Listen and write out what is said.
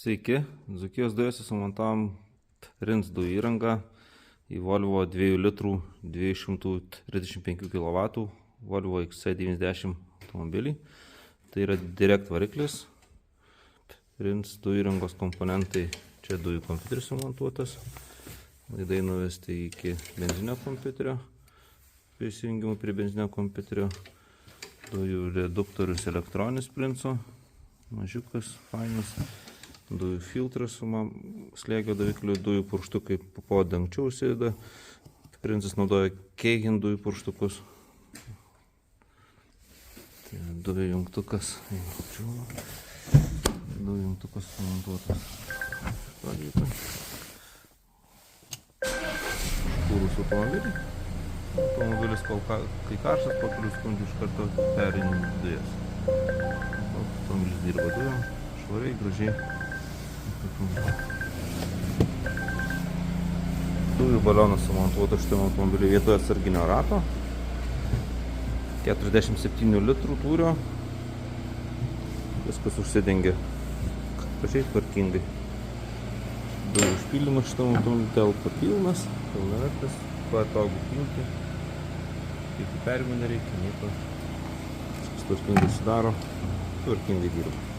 Sveiki, Dzūkijos dujose sumontavom RINS dujų įrangą į Volvo 2 litrų 235 kW Volvo XC90 automobilį. Tai yra direkt variklis. RINS dujų įrangos komponentai, čia dujų kompiuteris sumontuotas. Laidai nuvesti iki benzinio kompiuterio, prisijungimų prie benzinio kompiuterio. Dujų reduktorius elektroninis princo, mažiukas, fainas. Dujų filtras su slėgio davikliu, dujų purkštukai po dangčiu užsideda. Princas naudoja Keihin dujų purkštukus. Tai dujų jungtukas. Dujų jungtukas sumontuotas. Užkūrus automobilį. Automobilis kai karštas, po kelių sekundžių iš karto pereina dujas. Automobilis dirba dujom, švariai, gražiai. Dujų balionas sumontuotas šitam automobiliu vietoje atsarginio rato. 47 litrų tūrio. Viskas užsidengia pačiai tvarkingai. Dujų užpildymas šitam automobiliu telpa pilnas, pilnavertis, patogu pilti. Kaip perėjimo nereikia, nieko. Viskas tvarkingai sudaro, tvarkingai dirba.